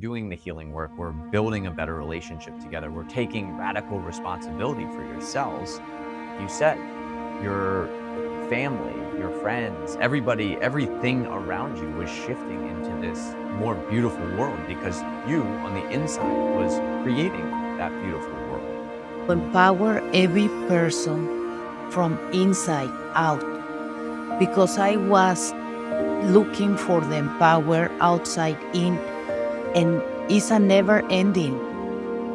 doing the healing work. We're building a better relationship together. We're taking radical responsibility for yourselves. You said your family, your friends, everybody, everything around you was shifting into this more beautiful world because you on the inside was creating that beautiful world. Empower every person from inside out, because I was looking for the empower outside in, and it's a never ending.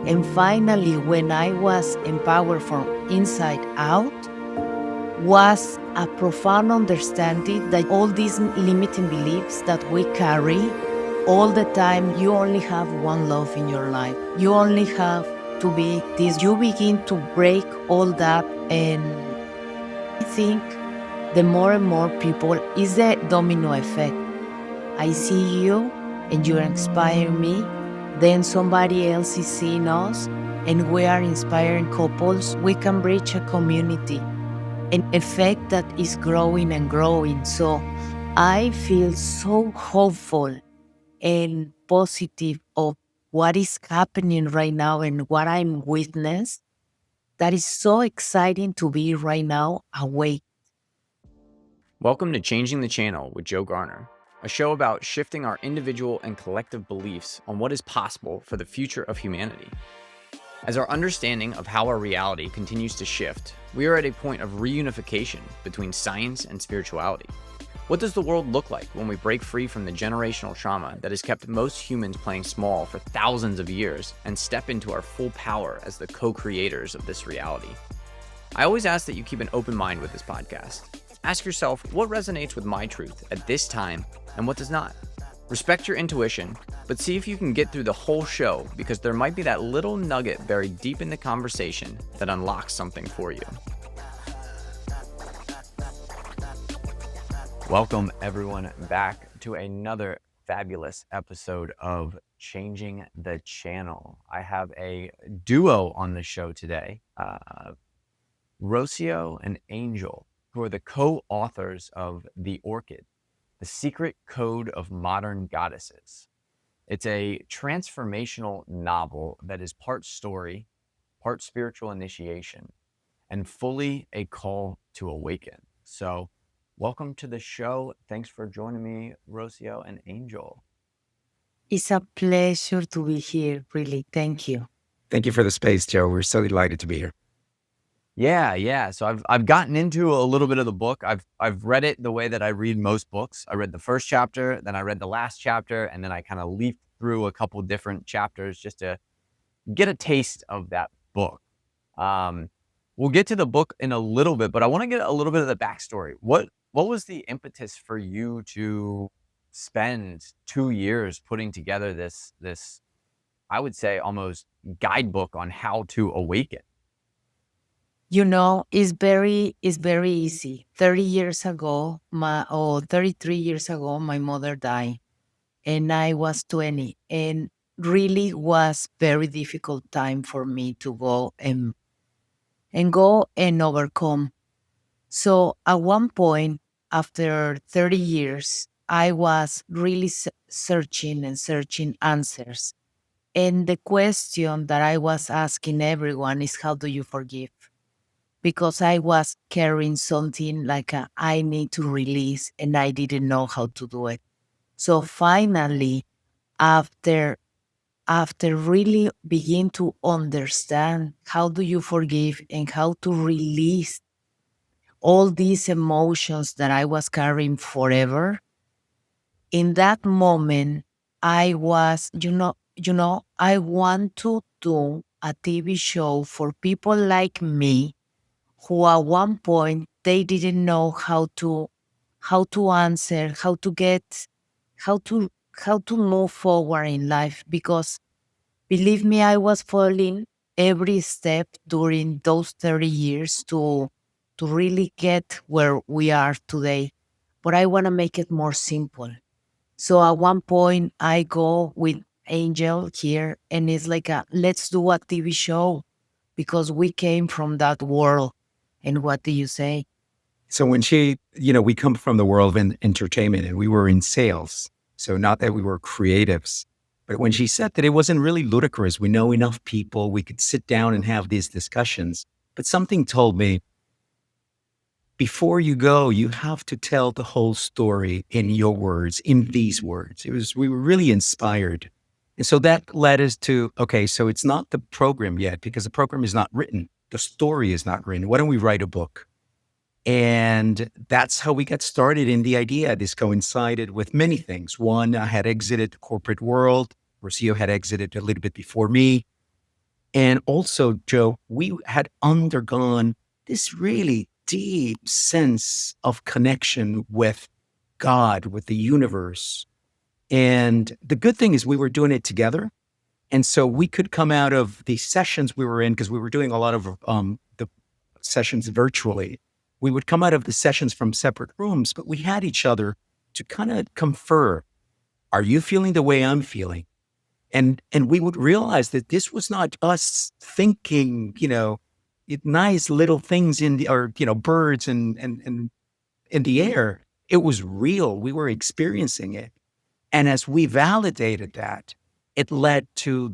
And finally, when I was empowered from inside out, was a profound understanding that all these limiting beliefs that we carry all the time, you only have one love in your life. You only have to be this. You begin to break all that, and I think the more and more people is the domino effect. I see you and you inspire me, then somebody else is seeing us, and we are inspiring couples. We can reach a community, an effect that is growing and growing. So I feel so hopeful and positive of what is happening right now and what I'm witness. That is so exciting to be right now awake. Welcome to Changing the Channel with Joe Garner, a show about shifting our individual and collective beliefs on what is possible for the future of humanity. As our understanding of how our reality continues to shift, we are at a point of reunification between science and spirituality. What does the world look like when we break free from the generational trauma that has kept most humans playing small for thousands of years and step into our full power as the co-creators of this reality? I always ask that you keep an open mind with this podcast. Ask yourself what resonates with my truth at this time and what does not. Respect your intuition, but see if you can get through the whole show, because there might be that little nugget buried deep in the conversation that unlocks something for you. Welcome everyone back to another fabulous episode of Changing the Channel. I have a duo on the show today, Rocio and Angel, who are the co-authors of The Orchid, The Secret Code of Modern Goddesses. It's a transformational novel that is part story, part spiritual initiation, and fully a call to awaken. So welcome to the show. Thanks for joining me, Rocio and Angel. It's a pleasure to be here, really. Thank you. Thank you for the space, Joe. We're so delighted to be here. Yeah. So I've gotten into a little bit of the book. I've read it the way that I read most books. I read the first chapter, then I read the last chapter, and then I kind of leafed through a couple different chapters just to get a taste of that book. We'll get to the book in a little bit, but I want to get a little bit of the backstory. What was the impetus for you to spend 2 years putting together this I would say almost guidebook on how to awaken? You know, it's very easy. 30 years ago, 33 years ago, my mother died, and I was 20, and really was very difficult time for me to go and overcome. So at one point, after 30 years, I was really searching answers. And the question that I was asking everyone is, how do you forgive? Because I was carrying something like I need to release, and I didn't know how to do it. So finally, after really begin to understand how do you forgive and how to release all these emotions that I was carrying forever, in that moment, I was, I want to do a TV show for people like me who at one point they didn't know how to answer, how to move forward in life, because believe me, I was falling every step during those 30 years to really get where we are today. But I want to make it more simple. So at one point I go with Angel here, and it's like let's do a TV show, because we came from that world. And what do you say? So when we come from the world of entertainment, and we were in sales. So not that we were creatives, But when she said that, it wasn't really ludicrous. We know enough people, we could sit down and have these discussions. But something told me, before you go, you have to tell the whole story in your words, in these words. We were really inspired. And so that led us to, okay, so it's not the program yet because the program is not written. The story is not written. Why don't we write a book? And that's how we got started in the idea. This coincided with many things. One, I had exited the corporate world. Rocio had exited a little bit before me. And also, Joe, we had undergone this really deep sense of connection with God, with the universe. And the good thing is we were doing it together. And so we could come out of the sessions we were in, because we were doing a lot of the sessions virtually. We would come out of the sessions from separate rooms, but we had each other to kind of confer. Are you feeling the way I'm feeling? And we would realize that this was not us thinking, nice little things or birds and in the air. It was real. We were experiencing it. And as we validated that, it led to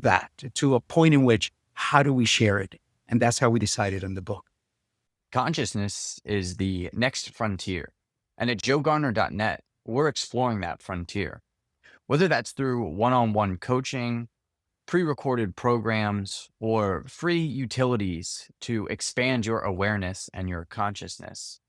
a point in which, how do we share it? And that's how we decided on the book. Consciousness is the next frontier. And at joegarner.net, we're exploring that frontier. Whether that's through one-on-one coaching, pre-recorded programs, or free utilities to expand your awareness and your consciousness.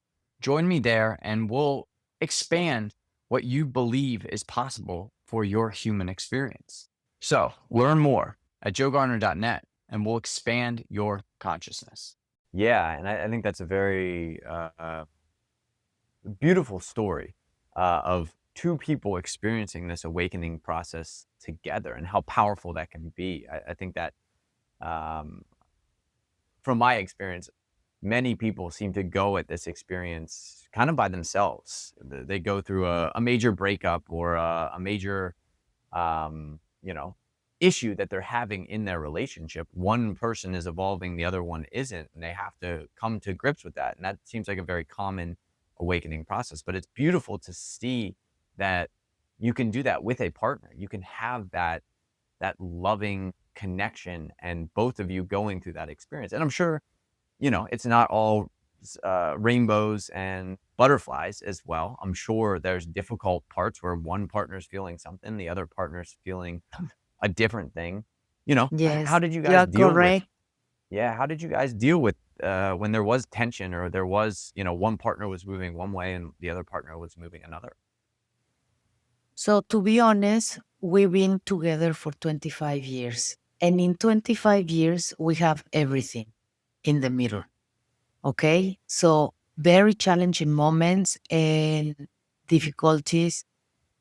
Join me there and we'll expand what you believe is possible for your human experience. So learn more at joegarner.net and we'll expand your consciousness. Yeah, and I think that's a very beautiful story of two people experiencing this awakening process together and how powerful that can be. I think that from my experience, many people seem to go at this experience kind of by themselves. They go through a major breakup or a major, issue that they're having in their relationship. One person is evolving, the other one isn't, and they have to come to grips with that. And that seems like a very common awakening process, but it's beautiful to see that you can do that with a partner. You can have that loving connection and both of you going through that experience. And I'm sure, it's not all rainbows and butterflies as well. I'm sure there's difficult parts where one partner's feeling something, the other partner's feeling a different thing. How Yes, did you you guys are deal with, correct. how did you guys deal with when there was tension or there was, one partner was moving one way and the other partner was moving another? So, to be honest, we've been together for 25 years. And in 25 years, we have everything in the middle. Okay. So, very challenging moments and difficulties.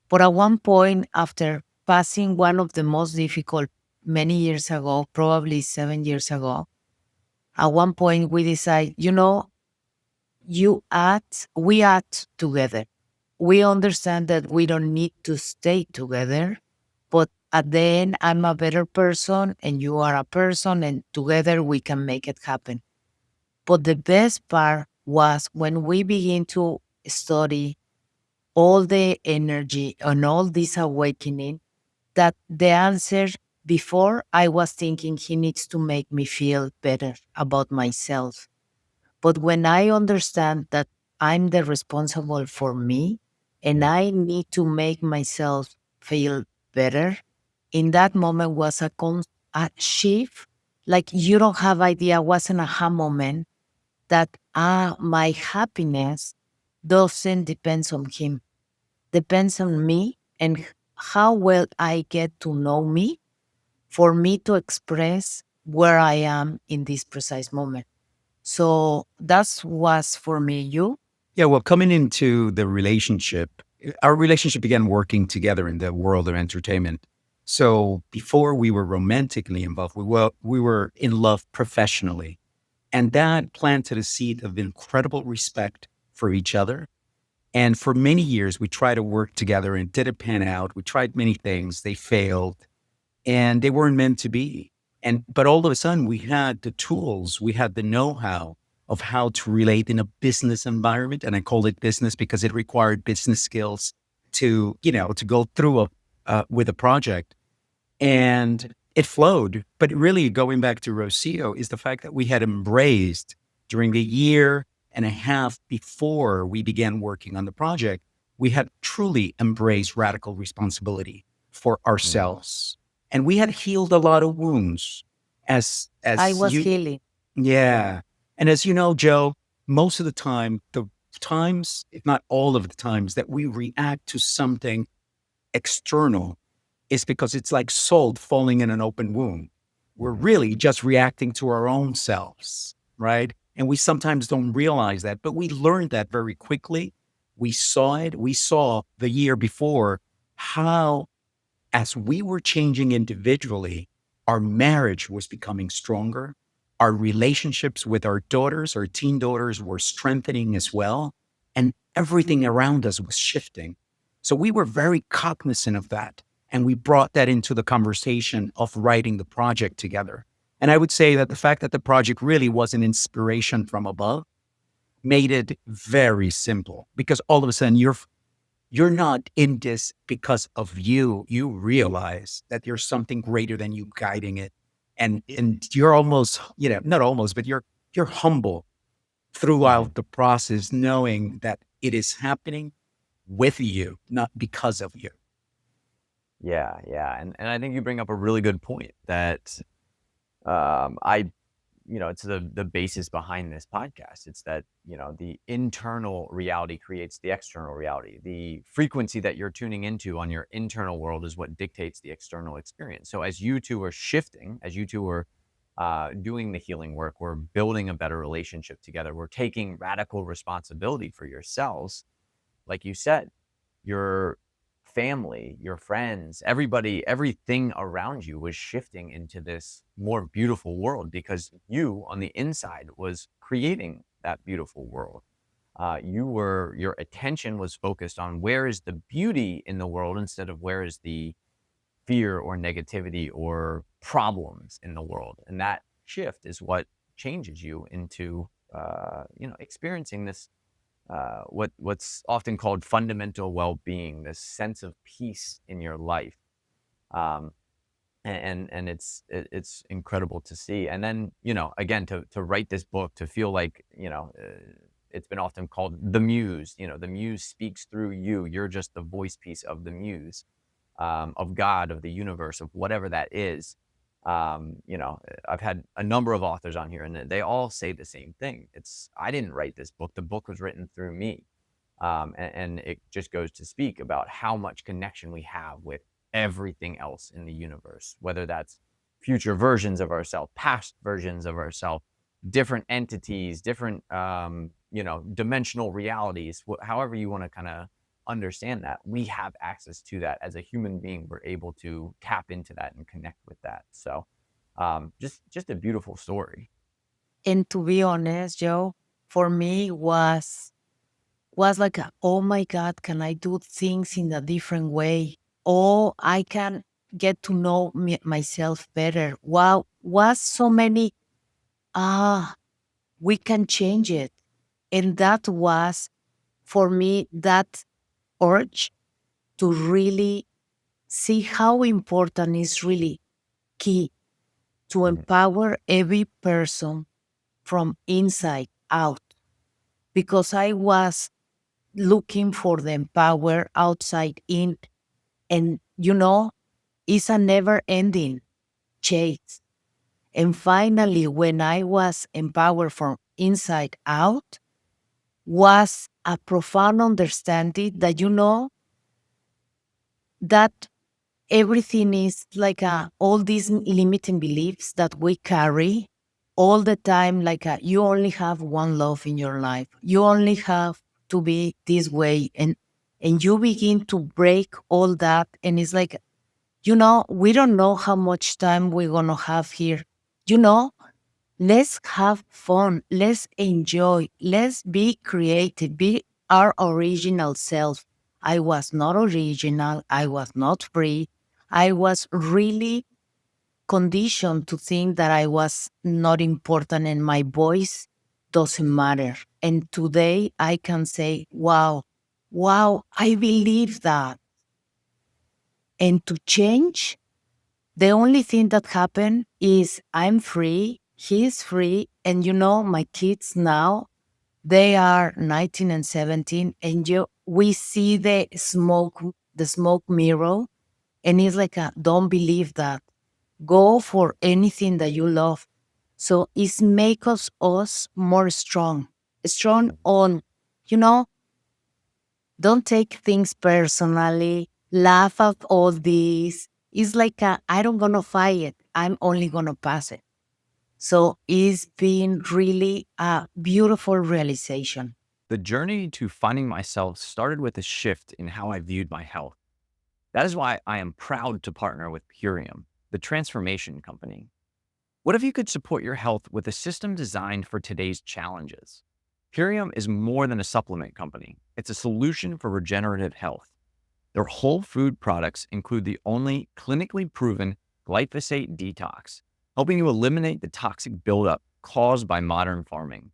But at one point, after passing one of the most difficult many years ago, probably 7 years ago, at one point we decide, we act together. We understand that we don't need to stay together, but at the end, I'm a better person and you are a person, and together we can make it happen. But the best part was when we begin to study all the energy and all this awakening, that the answer, before I was thinking he needs to make me feel better about myself. But when I understand that I'm the responsible for me and I need to make myself feel better, in that moment was a shift. Like, you don't have idea, was an aha moment that my happiness doesn't depend on him, depends on me and how well I get to know me for me to express where I am in this precise moment. So that was for me. You? Yeah, well, coming into the relationship, our relationship began working together in the world of entertainment. So before we were romantically involved, we were in love professionally. And that planted a seed of incredible respect for each other. And for many years, we tried to work together and didn't pan out. We tried many things, they failed, and they weren't meant to be. But all of a sudden, we had the tools, we had the know-how of how to relate in a business environment. And I call it business because it required business skills to go through with a project. and it flowed. But really, going back to Rocio, is the fact that we had embraced during the year and a half before we began working on the project, we had truly embraced radical responsibility for Mm. ourselves. And we had healed a lot of wounds. I As was you healing. Yeah. And as you know, Joe, most of the time, the times, if not all of the times, that we react to something external is because it's like salt falling in an open wound. We're Mhm. really just reacting to our own selves, right? And we sometimes don't realize that, but we learned that very quickly. We saw it. We saw the year before how, as we were changing individually, our marriage was becoming stronger. Our relationships with our daughters, our teen daughters, were strengthening as well. And everything around us was shifting. So we were very cognizant of that. And we brought that into the conversation of writing the project together. And I would say that the fact that the project really was an inspiration from above made it very simple because all of a sudden you're not in this because of you. You realize that there's something greater than you guiding it. And you're almost, not almost, but you're humble Mhm. throughout the process, knowing that it is happening with you, not because of you. Yeah, yeah, and I think you bring up a really good point that I it's the basis behind this podcast. It's that, the internal reality creates the external reality. The frequency that you're tuning into on your internal world is what dictates the external experience. So as you two are shifting, as you two are doing the healing work, we're building a better relationship together. We're taking radical responsibility for yourselves. Like you said, your family, your friends, everybody, everything around you was shifting into this more beautiful world because you on the inside was creating that beautiful world. Your attention was focused on where is the beauty in the world instead of where is the fear or negativity or problems in the world. And that shift is what changes you into, experiencing this what's often called fundamental well-being, this sense of peace in your life, um, and it's incredible to see. And then again to write this book, to feel like it's been often called the muse. The muse speaks through you. You're just the voice piece of the muse, of God, of the universe, of whatever that is. I've had a number of authors on here, and they all say the same thing. It's I didn't write this book; the book was written through me, and it just goes to speak about how much connection we have with everything else in the universe, whether that's future versions of ourselves, past versions of ourselves, different entities, different dimensional realities, however you want to kind of understand that. We have access to that as a human being. We're able to tap into that and connect with that. So just a beautiful story. And to be honest, Joe, for me was like, oh my God, can I do things in a different way? Oh, I can get to know myself better. Wow, was so many, ah, we can change it. And that was for me that urge to really see how important is really key to Mhm. empower every person from inside out. Because I was looking for the power outside in, and it's a never ending chase. And finally, when I was empowered from inside out, was a profound understanding that that everything is like all these limiting beliefs that we carry all the time, like you only have one love in your life, you only have to be this way, and you begin to break all that, and it's like, we don't know how much time we're gonna have here. you know let's have fun, let's enjoy, let's be creative, be our original self. I was not original, I was not free, I was really conditioned to think that I was not important and my voice doesn't matter. And today I can say, wow, I believe that. And to change, The only thing that happened is I'm free, he's free, and my kids now, they are 19 and 17, and we see the smoke mirror, and it's like don't believe that. Go for anything that you love. So it's make us more strong on, you know, don't take things personally, laugh at all this. It's like I don't gonna fight it. I'm only gonna pass it. So it's been really a beautiful realization. The journey to finding myself started with a shift in how I viewed my health. That is why I am proud to partner with Purium, the transformation company. What if you could support your health with a system designed for today's challenges? Purium is more than a supplement company. It's a solution for regenerative health. Their whole food products include the only clinically proven glyphosate detox, helping you eliminate the toxic buildup caused by modern farming.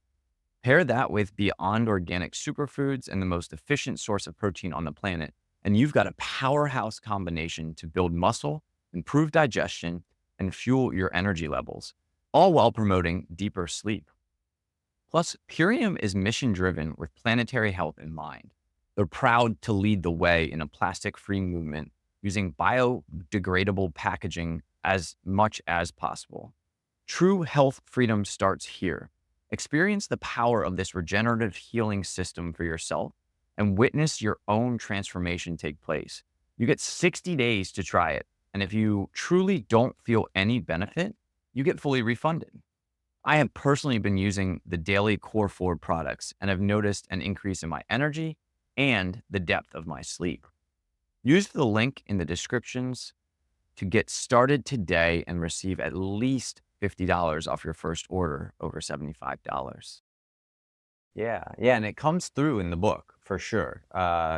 Pair that with Beyond Organic superfoods and the most efficient source of protein on the planet, and you've got a powerhouse combination to build muscle, improve digestion, and fuel your energy levels, all while promoting deeper sleep. Plus, Purium is mission driven with planetary health in mind. They're proud to lead the way in a plastic free movement using biodegradable packaging as much as possible. True health freedom starts here. Experience the power of this regenerative healing system for yourself and witness your own transformation take place. You get 60 days to try it. And if you truly don't feel any benefit, you get fully refunded. I have personally been using the daily Core 4 products and have noticed an increase in my energy and the depth of my sleep. Use the link in the descriptions to get started today and receive at least $50 off your first order over $75. Yeah, yeah, and it comes through in the book for sure.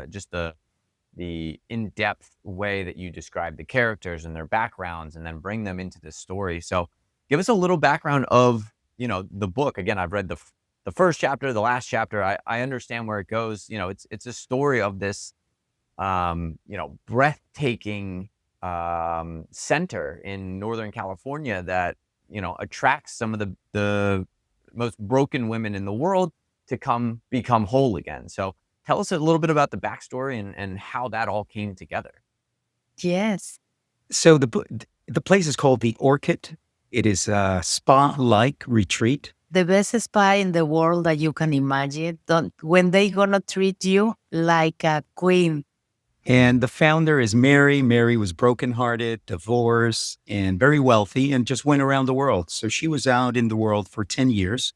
Just the in-depth way that you describe the characters and their backgrounds and then bring them into the story. So give us a little background of, the book. Again, I've read the first chapter, the last chapter. I understand where it goes. It's a story of this, breathtaking center in Northern California that, attracts some of the most broken women in the world to come become whole again. So tell us a little bit about the backstory and how that all came together. Yes. So the place is called the Orchid. It is a spa-like retreat. The best spa in the world that you can imagine. When they gonna treat you like a queen. And the founder is Mary. Mary was brokenhearted, divorced, and very wealthy, and just went around the world. So she was out in the world for 10 years.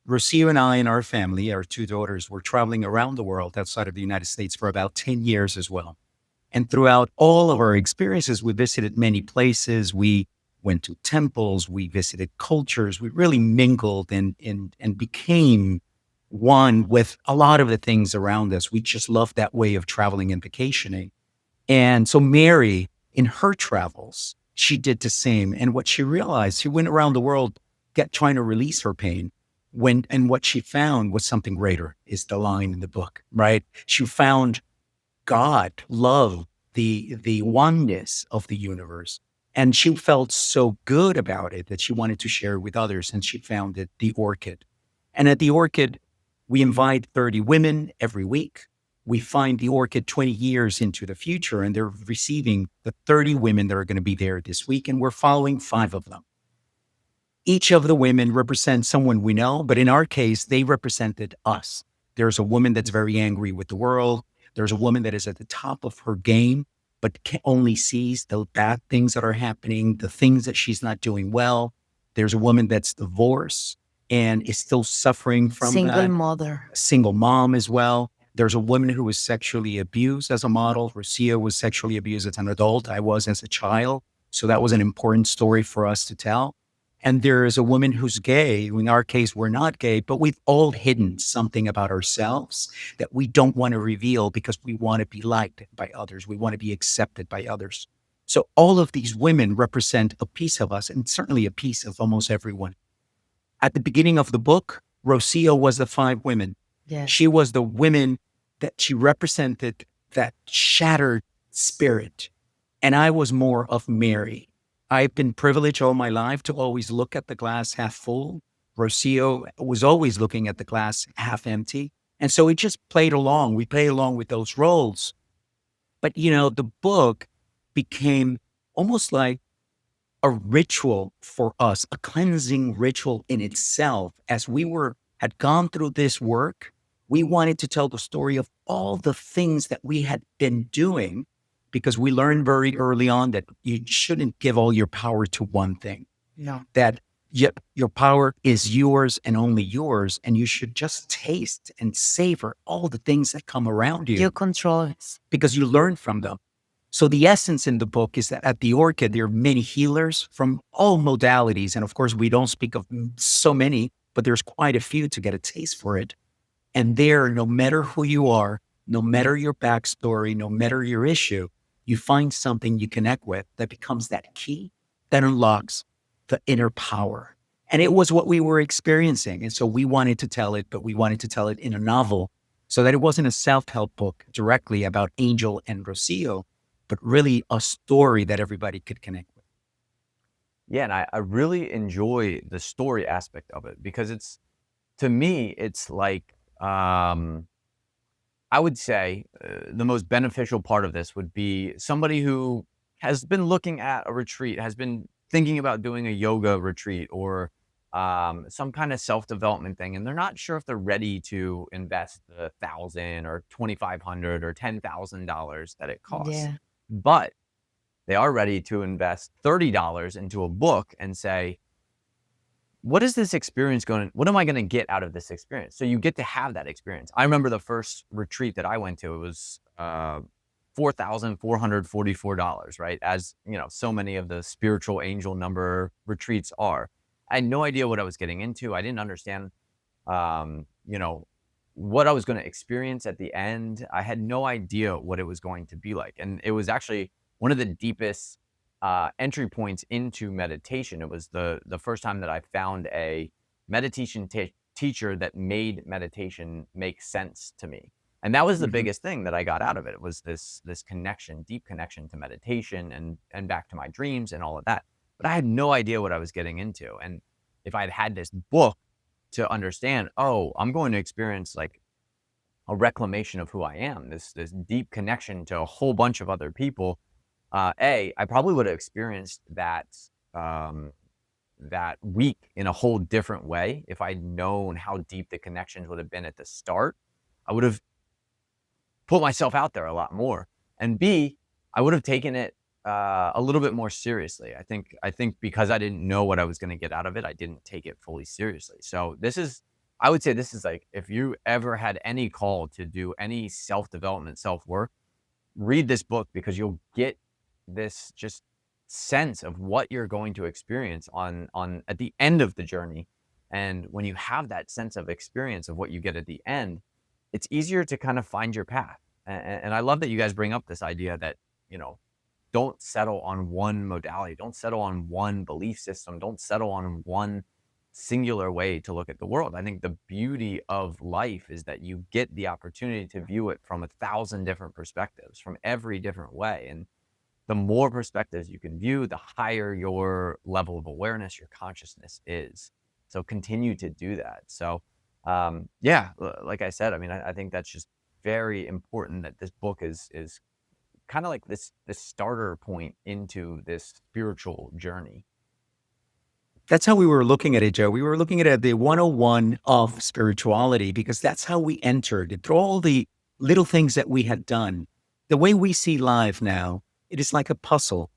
Rocio and I and our family, our two daughters, were traveling around the world outside of the United States for about 10 years as well. And throughout all of our experiences, we visited many places. We went to temples, we visited cultures, we really mingled and became one with a lot of the things around us. We just loved that way of traveling and vacationing. And so Mary, in her travels, she did the same. And what she realized, she went around the world trying to release her pain. And what she found was something greater, is the line in the book, right? She found God, love, the oneness of the universe. And she felt so good about it that she wanted to share it with others. And she founded the Orchid. And at the Orchid, we invite 30 women every week. We find the Orchid 20 years into the future, and they're receiving the 30 women that are going to be there this week. And we're following 5 of them. Each of the women represents someone we know, but in our case, they represented us. There's a woman that's very angry with the world. There's a woman that is at the top of her game, but only sees the bad things that are happening, the things that she's not doing well. There's a woman that's divorced and is still suffering from Single that. mother. A single mom as well. There's a woman who was sexually abused as a model. Rocio was sexually abused as an adult. I was as a child. So that was an important story for us to tell. And there is a woman who's gay. In our case, we're not gay, but we've all hidden something about ourselves that we don't want to reveal because we want to be liked by others. We want to be accepted by others. So all of these women represent a piece of us, and certainly a piece of almost everyone. At the beginning of the book, Rocio was the 5 women. Yes. She was the women that she represented, that shattered spirit. And I was more of Mary. I've been privileged all my life to always look at the glass half full. Rocio was always looking at the glass half empty. And so it just played along. We played along with those roles. But, the book became almost like a ritual for us, a cleansing ritual in itself. As had gone through this work, we wanted to tell the story of all the things that we had been doing, because we learned very early on that you shouldn't give all your power to one thing. No. That your power is yours and only yours, and you should just taste and savor all the things that come around you. You control it. Because you learn from them. So the essence in the book is that at the Orchid, there are many healers from all modalities. And of course, we don't speak of so many, but there's quite a few to get a taste for it. And there, no matter who you are, no matter your backstory, no matter your issue, you find something you connect with that becomes that key that unlocks the inner power. And it was what we were experiencing. And so we wanted to tell it, but we wanted to tell it in a novel, so that it wasn't a self-help book directly about Angel and Rocio, but really a story that everybody could connect with. Yeah, and I really enjoy the story aspect of it, because to me, it's like, I would say the most beneficial part of this would be somebody who has been looking at a retreat, has been thinking about doing a yoga retreat or some kind of self-development thing, and they're not sure if they're ready to invest the $1,000 or $2,500 or $10,000 that it costs. Yeah. But they are ready to invest $30 into a book and say, what is this experience what am I going to get out of this experience? So you get to have that experience. I remember the first retreat that I went to, it was $4,444, right? As so many of the spiritual angel number retreats are. I had no idea what I was getting into. I didn't understand, what I was going to experience at the end. I had no idea what it was going to be like. And it was actually one of the deepest entry points into meditation. It was the first time that I found a meditation teacher that made meditation make sense to me. And that was the biggest thing that I got out of it. It was this connection, deep connection to meditation and back to my dreams and all of that. But I had no idea what I was getting into. And if I'd had this book to understand, oh, I'm going to experience like a reclamation of who I am, this deep connection to a whole bunch of other people, I probably would have experienced that that week in a whole different way. If I'd known how deep the connections would have been at the start, I would have put myself out there a lot more. And B, I would have taken it a little bit more seriously. I think because I didn't know what I was going to get out of it, I didn't take it fully seriously. So I would say this is like, if you ever had any call to do any self-development, self-work, read this book, because you'll get this just sense of what you're going to experience on at the end of the journey. And when you have that sense of experience of what you get at the end, it's easier to kind of find your path. And I love that you guys bring up this idea that, don't settle on one modality, don't settle on one belief system, don't settle on one singular way to look at the world. I think the beauty of life is that you get the opportunity to view it from 1,000 different perspectives, from every different way. And the more perspectives you can view, the higher your level of awareness, your consciousness is. So continue to do that. So yeah, like I said, I mean, I think that's just very important, that this book is kind of like this starter point into this spiritual journey. That's how we were looking at it, Joe. We were looking at it as the 101 of spirituality, because that's how we entered through all the little things that we had done. The way we see life now, it is like a puzzle.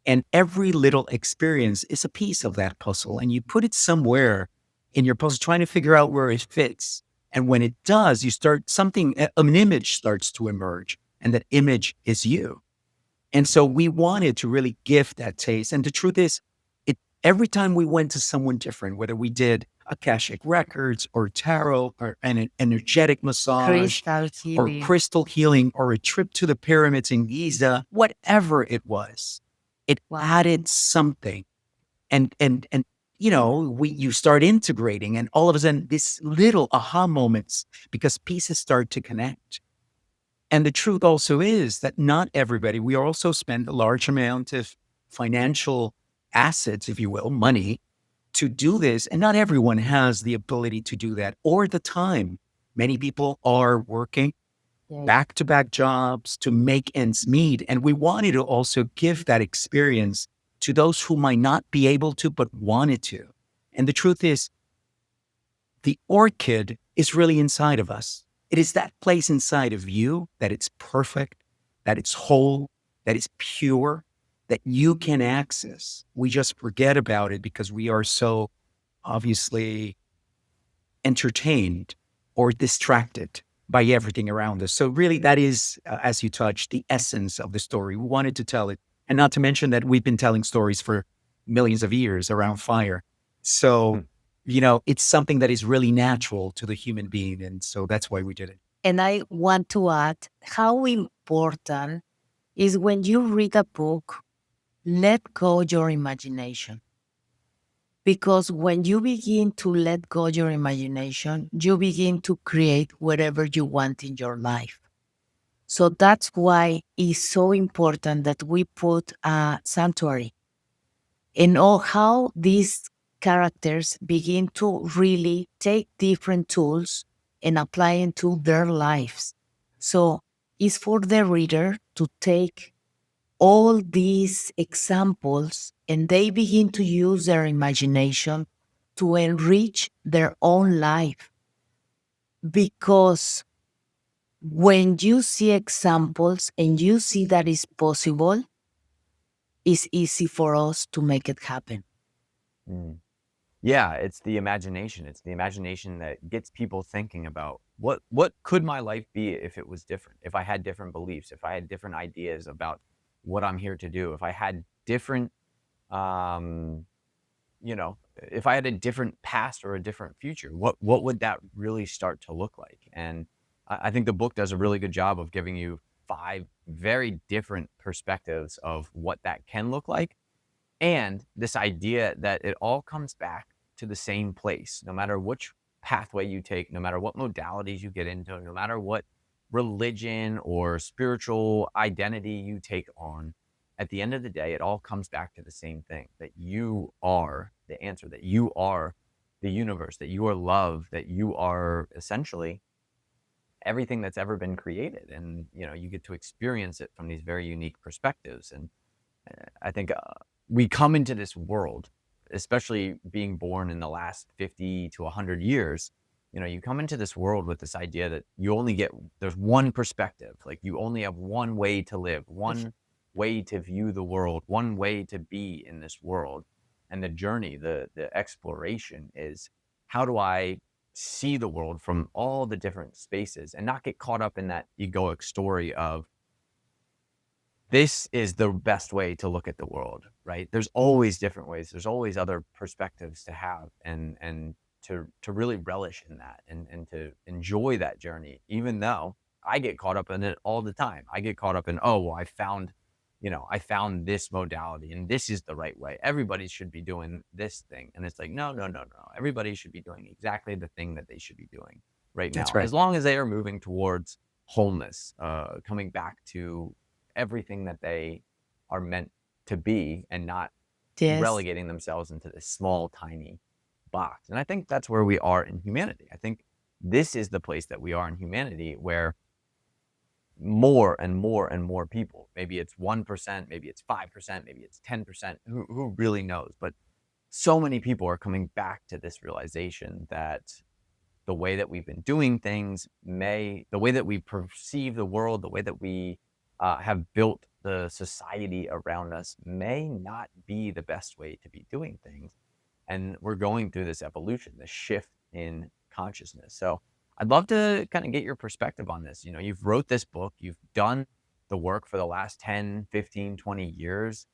And every little experience is a piece of that puzzle. And you put it somewhere in your puzzle, trying to figure out where it fits. And when it does, an image starts to emerge. And that image is you. And so we wanted to really give that taste. And the truth is, every time we went to someone different, whether we did Akashic Records or tarot or an energetic massage or crystal healing or a trip to the pyramids in Giza, whatever it was, it added something. And you start integrating, and all of a sudden this little aha moments, because pieces start to connect. And the truth also is that not everybody, we also spend a large amount of financial assets, if you will, money to do this. And not everyone has the ability to do that or the time. Many people are working Yeah. back to back jobs to make ends meet. And we wanted to also give that experience to those who might not be able to, but wanted to. And the truth is, the orchid is really inside of us. It is that place inside of you that it's perfect, that it's whole, that it's pure, that you can access. We just forget about it because we are so obviously entertained or distracted by everything around us. So, really, that is, as you touched, the essence of the story. We wanted to tell it. And not to mention that we've been telling stories for millions of years around fire. So, Hmm. it's something that is really natural to the human being. And so that's why we did it. And I want to add how important is when you read a book, let go your imagination. Because when you begin to let go your imagination, you begin to create whatever you want in your life. So that's why it's so important that we put a sanctuary and all how these characters begin to really take different tools and apply into their lives. So it's for the reader to take all these examples and they begin to use their imagination to enrich their own life. Because when you see examples and you see that it's possible, it's easy for us to make it happen. Mm. Yeah, it's the imagination. It's the imagination that gets people thinking about what could my life be if it was different? If I had different beliefs, if I had different ideas about what I'm here to do, if I had different um if I had a different past or a different future, what would that really start to look like? And I think the book does a really good job of giving you 5 very different perspectives of what that can look like, and this idea that it all comes back to the same place, no matter which pathway you take, no matter what modalities you get into, no matter what religion or spiritual identity you take on. At the end of the day, it all comes back to the same thing, that you are the answer, that you are the universe, that you are love, that you are essentially everything that's ever been created. And, you get to experience it from these very unique perspectives. And I think we come into this world, especially being born in the last 50 to 100 years. You come into this world with this idea that there's one perspective. Like, you only have one way to live, one way to view the world, one way to be in this world. And the journey, the exploration is, how do I see the world from all the different spaces and not get caught up in that egoic story of, this is the best way to look at the world, right? There's always different ways. There's always other perspectives to have, and to really relish in that, and to enjoy that journey, even though I get caught up in it all the time. I get caught up in, oh, well, I found this modality and this is the right way. Everybody should be doing this thing. And it's like, no, no, no, no. Everybody should be doing exactly the thing that they should be doing right That's now, right. as long as they are moving towards wholeness, coming back to everything that they are meant to be, and not Yes. relegating themselves into this small, tiny box. And I think that's where we are in humanity. I think this is the place that we are in humanity, where more and more and more people, maybe it's 1%, maybe it's 5%, maybe it's 10%, who really knows? But so many people are coming back to this realization that the way that we've been doing things, the way that we perceive the world, the way that we have built the society around us, may not be the best way to be doing things. And we're going through this evolution, this shift in consciousness. So I'd love to kind of get your perspective on this. You've wrote this book, you've done the work for the last 10, 15, 20 years.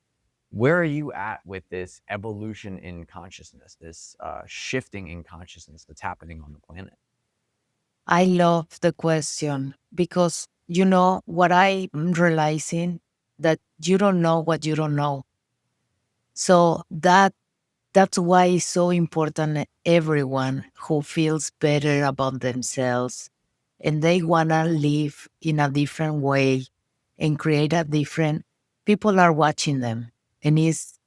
Where are you at with this evolution in consciousness, this shifting in consciousness that's happening on the planet? I love the question because you know what I'm realizing that you don't know what you don't know. So that's why it's so important that everyone who feels better about themselves and they wanna live in a different way and create a different people are watching them. And it's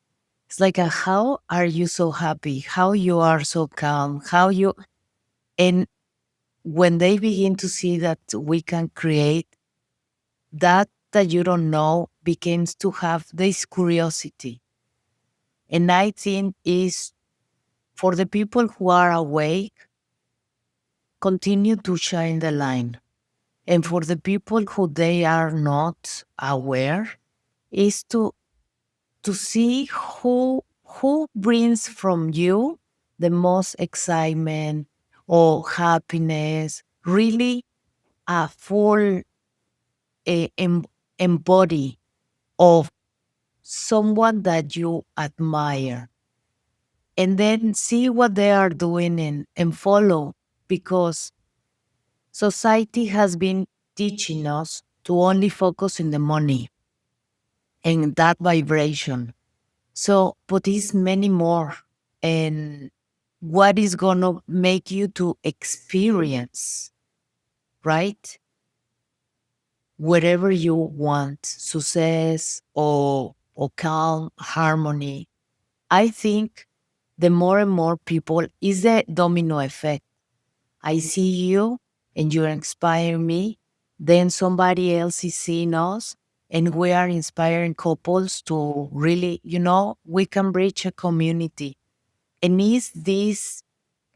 It's like, how are you so happy? How you are so calm? And when they begin to see that we can create that you don't know, begins to have this curiosity. And I think is for the people who are awake, continue to shine the line. And for the people who they are not aware, is to see who brings from you the most excitement or happiness, really a full embody of someone that you admire, and then see what they are doing and follow, because society has been teaching us to only focus in the money and that vibration. So, but it's many more. And what is gonna make you to experience, right? Whatever you want, success or calm, harmony. I think the more and more people is the domino effect. I see you and you inspire me, then somebody else is seeing us, and we are inspiring couples to really, we can reach a community. And it's this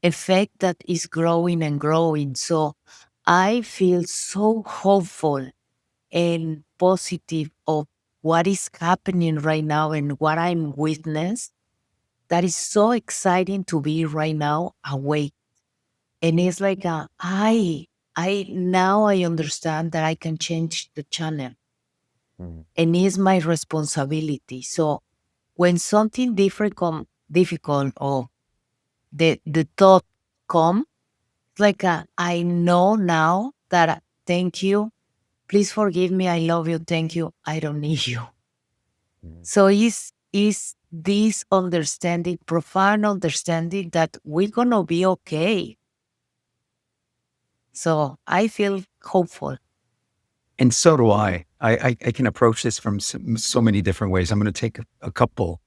effect that is growing and growing. So I feel so hopeful and positive of what is happening right now and what I'm witness. That is so exciting to be right now awake. And it's like I now I understand that I can change the channel, Mhm. and it's my responsibility. So when something difficult or the thought come, it's like I know now that thank you, please forgive me, I love you, thank you, I don't need you. Mhm. So is this understanding, profound understanding that we're gonna be okay. So I feel hopeful. And so do I. I can approach this from so many different ways. I'm going to take a couple.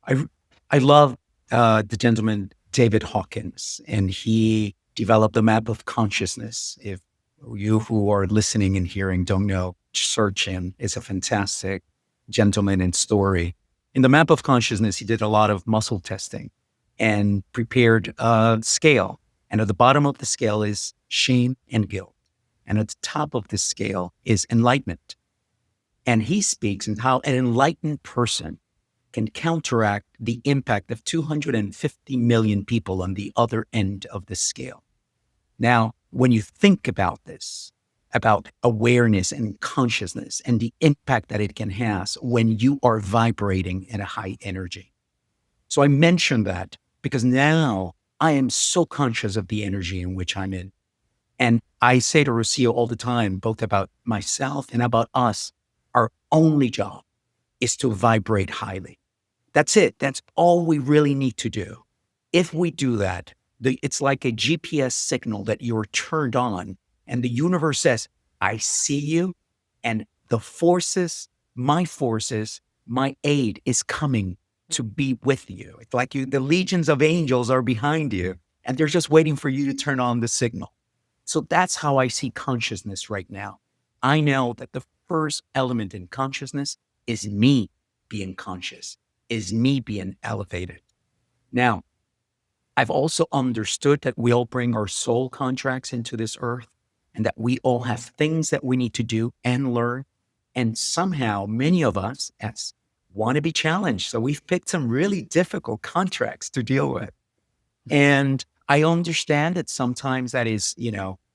I I love the gentleman David Hawkins, and he developed a map of consciousness. If you who are listening and hearing don't know, search him. It's a fantastic gentleman and story. In the map of consciousness, he did a lot of muscle testing and prepared a scale. And at the bottom of the scale is shame and guilt. And at the top of this scale is enlightenment. And he speaks on how an enlightened person can counteract the impact of 250 million people on the other end of the scale. Now, when you think about this, about awareness and consciousness and the impact that it can have when you are vibrating at a high energy. So I mentioned that because now I am so conscious of the energy in which I'm in. And I say to Rocio all the time, both about myself and about us, our only job is to vibrate highly. That's it. That's all we really need to do. If we do that, it's like a GPS signal that you're turned on, and the universe says, I see you, and the forces, my aid is coming to be with you. It's like the legions of angels are behind you, and they're just waiting for you to turn on the signal. So that's how I see consciousness right now. I know that the first element in consciousness is me being conscious, is me being elevated. Now, I've also understood that we all bring our soul contracts into this earth and that we all have things that we need to do and learn. And somehow, many of us want to be challenged. So we've picked some really difficult contracts to deal with. And I understand that sometimes that is,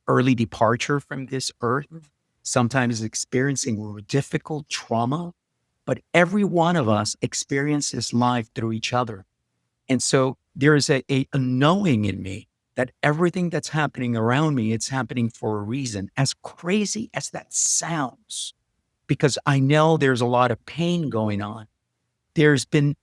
early departure from this earth, sometimes experiencing difficult trauma, but every one of us experiences life through each other. And so there is a knowing in me that everything that's happening around me, it's happening for a reason, as crazy as that sounds, because I know there's a lot of pain going on. There's been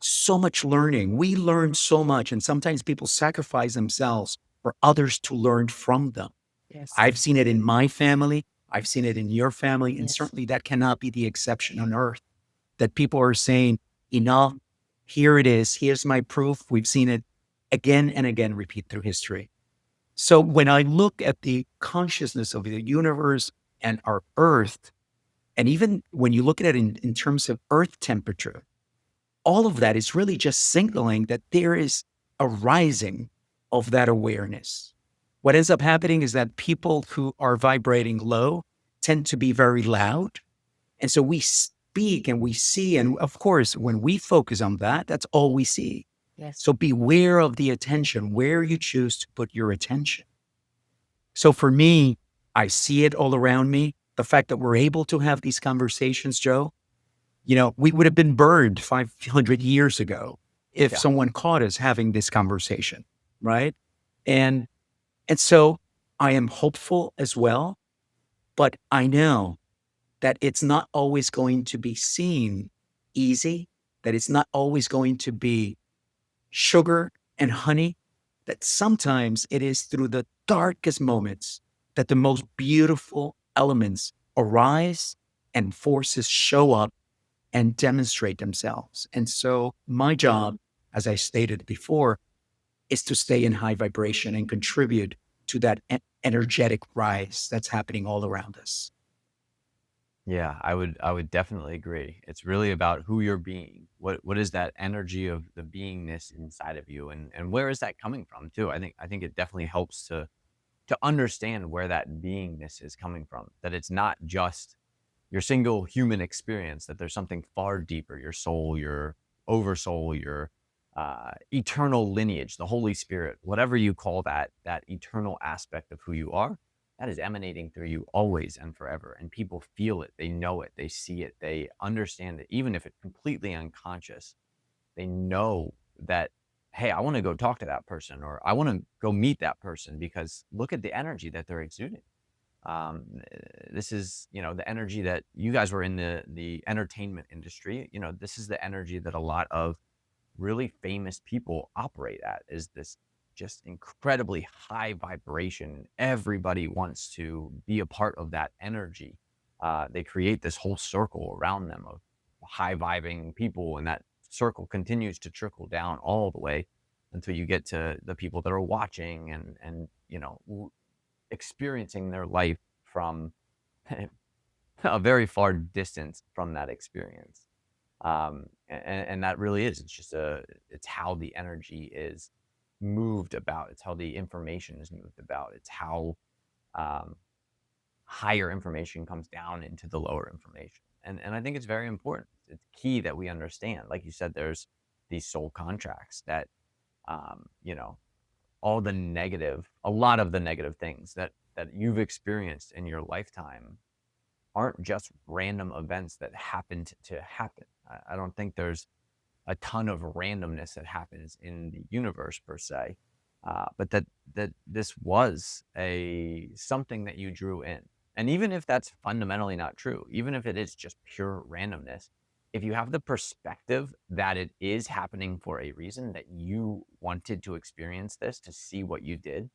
so much learning. We learn so much, and sometimes people sacrifice themselves for others to learn from them. Yes. I've seen it in my family. I've seen it in your family. And Yes. certainly that cannot be the exception on earth, that people are saying, enough. Here it is. Here's my proof. We've seen it again and again repeat through history. So when I look at the consciousness of the universe and our earth, and even when you look at it in terms of earth temperature, all of that is really just signaling that there is a rising of that awareness. What ends up happening is that people who are vibrating low tend to be very loud. And so we speak and we see. And of course, when we focus on that, that's all we see. Yes. So beware of the attention, where you choose to put your attention. So for me, I see it all around me. The fact that we're able to have these conversations, Joe, we would have been burned 500 years ago if Yeah. someone caught us having this conversation, right? And so I am hopeful as well, but I know that it's not always going to be seen easy, that it's not always going to be sugar and honey, that sometimes it is through the darkest moments that the most beautiful elements arise and forces show up and demonstrate themselves. And so my job, as I stated before, is to stay in high vibration and contribute to that energetic rise that's happening all around us. Yeah, I would definitely agree. It's really about who you're being. What is that energy of the beingness inside of you, and where is that coming from too? I think it definitely helps to understand where that beingness is coming from. That it's not just your single human experience, that there's something far deeper, your soul, your oversoul, your eternal lineage, the Holy Spirit, whatever you call that eternal aspect of who you are, that is emanating through you always and forever. And people feel it, they know it, they see it, they understand it, even if it's completely unconscious. They know that, hey, I want to go talk to that person, or I want to go meet that person because look at the energy that they're exuding. um, this is, the energy that you guys were in the entertainment industry. This is the energy that a lot of really famous people operate at, is this just incredibly high vibration. Everybody wants to be a part of that energy. They create this whole circle around them of high vibing people, and that circle continues to trickle down all the way until you get to the people that are watching and experiencing their life from a very far distance from that experience. And that really is, it's how the energy is moved about. It's how the information is moved about. It's how um, higher information comes down into the lower information. And I think it's very important. It's key that we understand. Like you said, there's these soul contracts that, you know, a lot of the negative things that you've experienced in your lifetime aren't just random events that happened to happen. I don't think there's a ton of randomness that happens in the universe per se, but that this was a something that you drew in. And even if that's fundamentally not true, even if it is just pure randomness, if you have the perspective that it is happening for a reason, that you wanted to experience this to see what you did,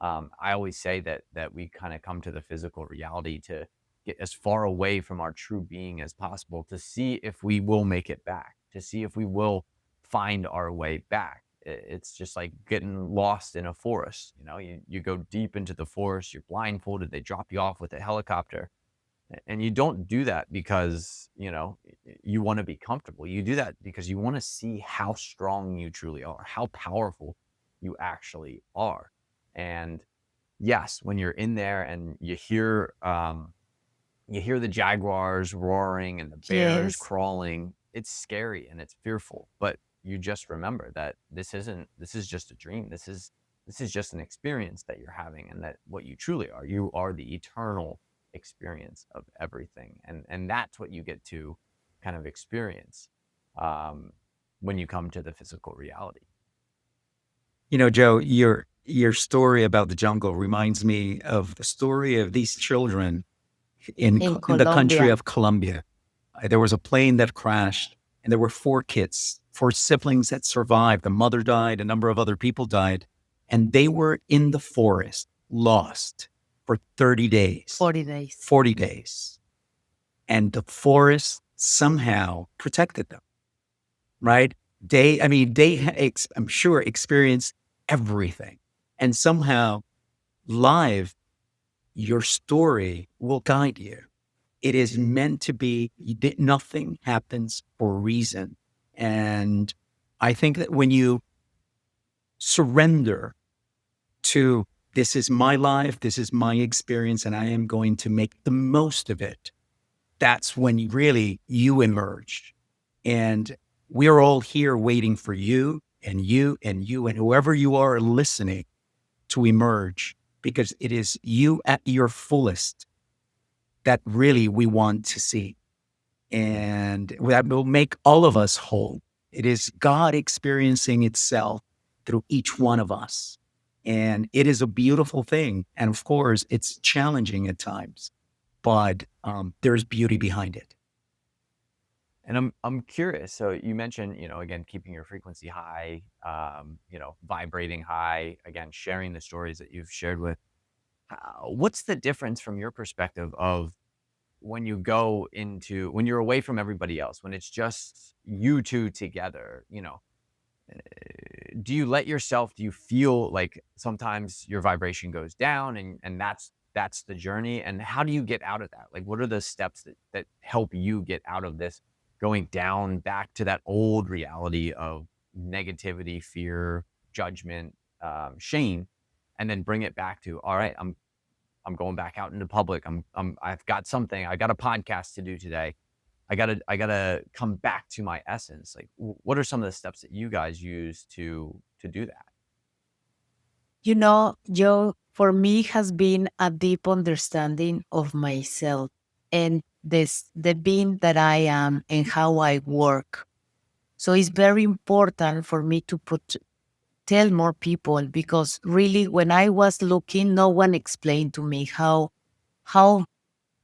I always say that we kind of come to the physical reality to get as far away from our true being as possible, to see if we will make it back, to see if we will find our way back. It's just like getting lost in a forest. You go deep into the forest, you're blindfolded, they drop you off with a helicopter. And you don't do that because, you want to be comfortable. You do that because you want to see how strong you truly are, how powerful you actually are. And yes, when you're in there and you hear the jaguars roaring and the bears Yes. crawling, it's scary and it's fearful, but you just remember that this is just a dream. This is just an experience that you're having, and that what you truly are, you are the eternal experience of everything. And that's what you get to kind of experience um, when you come to the physical reality. Joe, your story about the jungle reminds me of the story of these children In in the country Colombia. of Colombia. There was a plane that crashed, and there were four siblings that survived. The mother died, a number of other people died, and they were in the forest, lost for 30 days, 40 days. 40 days. And the forest somehow protected them. right? I'm sure, experience everything. And somehow, live, your story will guide you. It is meant to be. Nothing happens for a reason. And I think that when you surrender to this is my life, this is my experience, and I am going to make the most of it, that's when you emerge. And we're all here waiting for you and you and you and whoever you are listening to emerge, because it is you at your fullest that really we want to see. And that will make all of us whole. It is God experiencing itself through each one of us. And it is a beautiful thing. And of course, it's challenging at times, but there's beauty behind it. And I'm curious. So you mentioned, again, keeping your frequency high, vibrating high, again, sharing the stories that you've shared with. What's the difference from your perspective of when you're away from everybody else, when it's just you two together, do you feel like sometimes your vibration goes down and that's the journey? And how do you get out of that? Like, what are the steps that help you get out of this, going down back to that old reality of negativity, fear, judgment, shame, and then bring it back to, all right, I'm going back out into public. I've got something. I got a podcast to do today. I gotta come back to my essence. Like, what are some of the steps that you guys use to do that? Joe, for me has been a deep understanding of myself and the being that I am and how I work. So it's very important for me to tell more people, because really when I was looking, no one explained to me how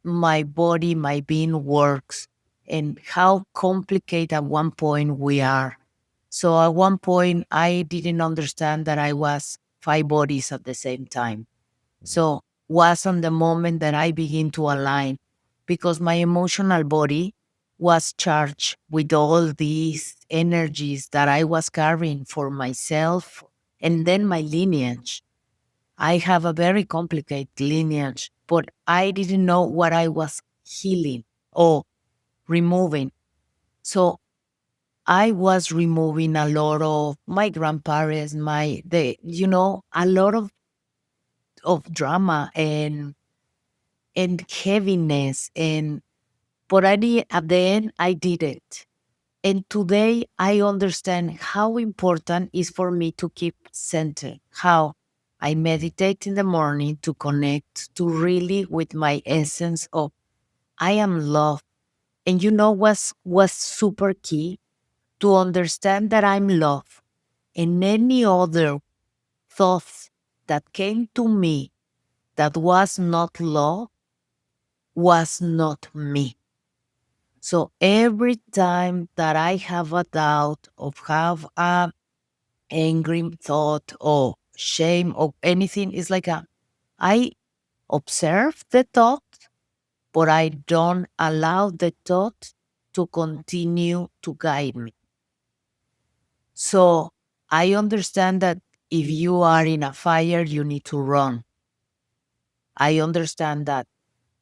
my body, my being works, and how complicated at one point we are. So at one point, I didn't understand that I was five bodies at the same time. Mhm. So was on the moment that I begin to align, because my emotional body was charged with all these energies that I was carrying for myself and then my lineage. I have a very complicated lineage, but I didn't know what I was healing or removing. So I was removing a lot of my grandparents, a lot of drama and heaviness, but at the end I did it. And today I understand how important is for me to keep centered, how I meditate in the morning to connect to really with my essence of I am love. And was super key to understand that I'm love. And any other thoughts that came to me that was not love was not me. So every time that I have a doubt or have a angry thought or shame or anything, it's like I observe the thought, but I don't allow the thought to continue to guide me. So I understand that if you are in a fire, you need to run. I understand that.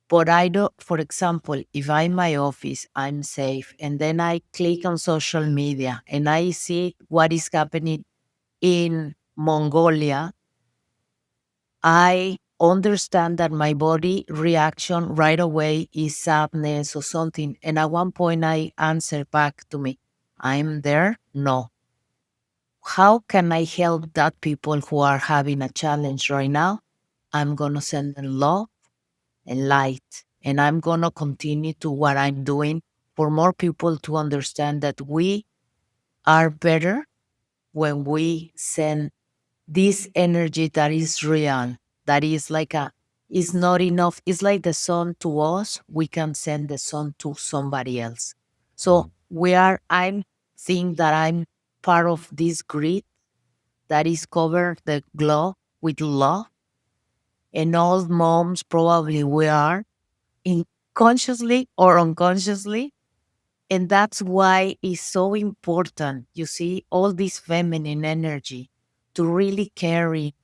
But I don't, for example, if I'm in my office, I'm safe, and then I click on social media and I see what is happening in Mongolia, I understand that my body reaction right away is sadness or something. And at one point, I answer back to me, I'm there? No. How can I help that people who are having a challenge right now? I'm going to send them love and light. And I'm going to continue to what I'm doing for more people to understand that we are better when we send this energy that is real, that is is not enough. It's like the sun to us, we can send the sun to somebody else. So Mhm. I'm think that I'm part of this grid that is covered the globe with love. And all moms probably we are, in consciously or unconsciously. And that's why it's so important, you see, all this feminine energy to really carry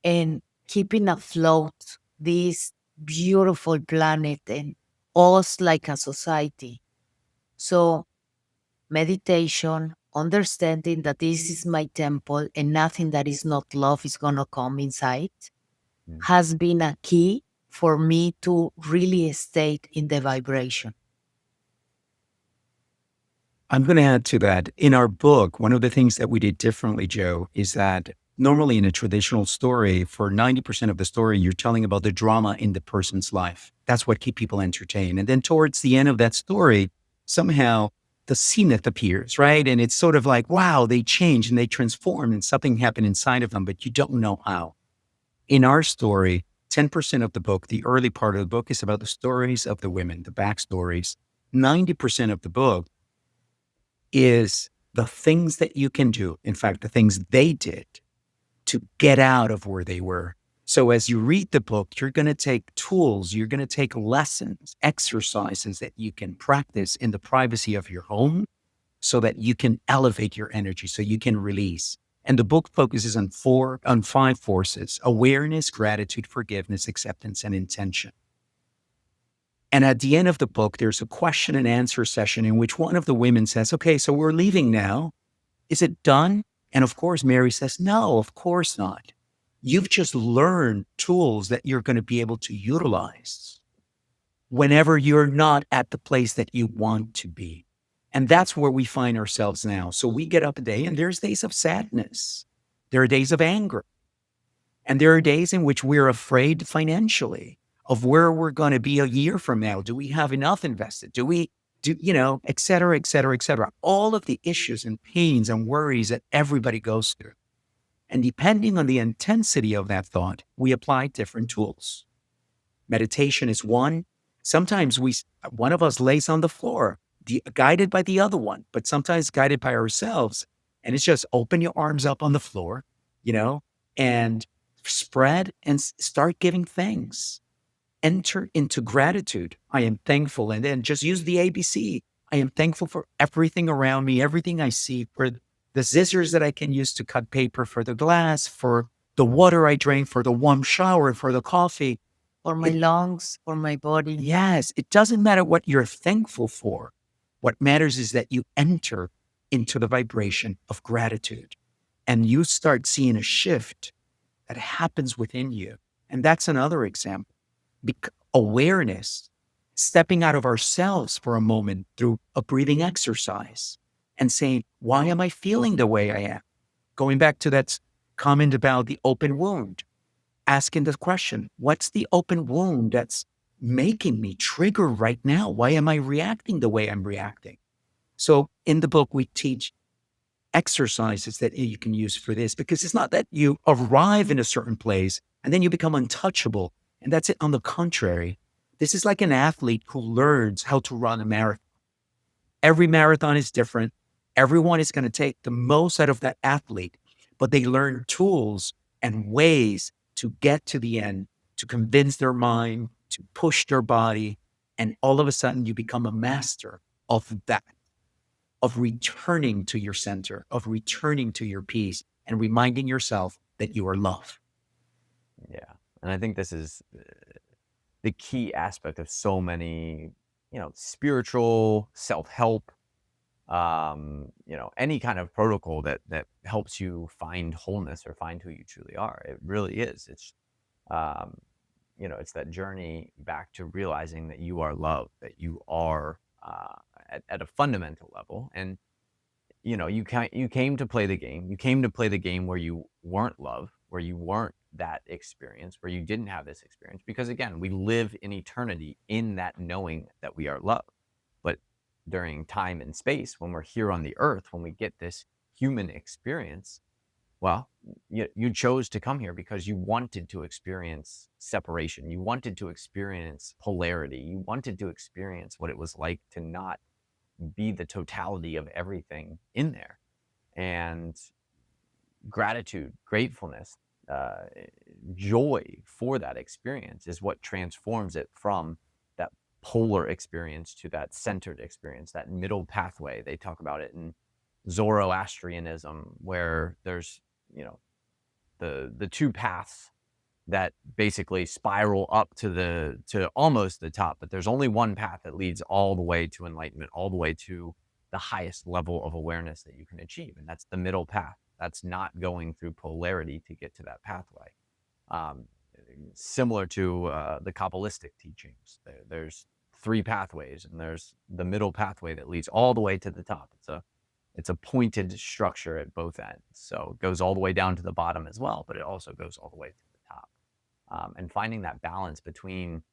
and keeping afloat this beautiful planet and us like a society. So, meditation, understanding that this is my temple and nothing that is not love is going to come inside, Mm. has been a key for me to really stay in the vibration. I'm going to add to that. In our book, one of the things that we did differently, Joe, is that normally in a traditional story, for 90% of the story, you're telling about the drama in the person's life. That's what keeps people entertained. And then towards the end of that story, somehow the zenith appears, right? And it's sort of like, wow, they changed and they transformed and something happened inside of them, but you don't know how. In our story, 10% of the book, the early part of the book, is about the stories of the women, the backstories. 90% of the book is the things that you can do. In fact, the things they did to get out of where they were. So as you read the book, you're going to take tools, you're going to take lessons, exercises that you can practice in the privacy of your home so that you can elevate your energy, so you can release. And the book focuses on five forces: awareness, gratitude, forgiveness, acceptance, and intention. And at the end of the book, there's a question and answer session in which one of the women says, okay, so we're leaving now. Is it done? And of course, Mary says, no, of course not. You've just learned tools that you're going to be able to utilize whenever you're not at the place that you want to be. And that's where we find ourselves now. So we get up a day and there's days of sadness. There are days of anger. And there are days in which we're afraid financially of where we're going to be a year from now. Do we have enough invested? Do we do, et cetera, et cetera, et cetera. All of the issues and pains and worries that everybody goes through. And depending on the intensity of that thought, we apply different tools. Meditation is one. Sometimes one of us lays on the floor, guided by the other one, but sometimes guided by ourselves. And it's just open your arms up on the floor, and spread and start giving thanks. Enter into gratitude. I am thankful. And then just use the ABC. I am thankful for everything around me, everything I see, for the scissors that I can use to cut paper, for the glass, for the water I drink, for the warm shower, for the coffee. For my It, lungs, for my body. yes, it doesn't matter what you're thankful for. What matters is that you enter into the vibration of gratitude and you start seeing a shift that happens within you. And that's another example. Awareness, stepping out of ourselves for a moment through a breathing exercise and saying, why am I feeling the way I am? Going back to that comment about the open wound, asking the question, what's the open wound that's making me trigger right now? Why am I reacting the way I'm reacting? So in the book, we teach exercises that you can use for this, because it's not that you arrive in a certain place and then you become untouchable. And that's it. On the contrary, this is like an athlete who learns how to run a marathon. Every marathon is different. Everyone is going to take the most out of that athlete, but they learn tools and ways to get to the end, to convince their mind, to push their body. And all of a sudden, you become a master of that, of returning to your center, of returning to your peace, and reminding yourself that you are love. Yeah. And I think this is the key aspect of so many, spiritual self-help, any kind of protocol that helps you find wholeness or find who you truly are. It really is. It's, um, it's that journey back to realizing that you are love, that you are at a fundamental level. And you came to play the game. You came to play the game where you weren't love, where you weren't that experience, where you didn't have this experience. Because again, we live in eternity in that knowing that we are love. But during time and space, when we're here on the earth, when we get this human experience, well, you chose to come here because you wanted to experience separation. You wanted to experience polarity. You wanted to experience what it was like to not be the totality of everything in there. And gratitude, gratefulness, joy for that experience is what transforms it from that polar experience to that centered experience, that middle pathway. They talk about it in Zoroastrianism, where there's, you know, the two paths that basically spiral up to almost the top, but there's only one path that leads all the way to enlightenment, all the way to the highest level of awareness that you can achieve, and that's the middle path. That's not going through polarity to get to that pathway. Um, Similar to the Kabbalistic teachings, there's three pathways, and there's the middle pathway that leads all the way to the top. It's a pointed structure at both ends, so it goes all the way down to the bottom as well, but it also goes all the way to the top. And finding that balance between,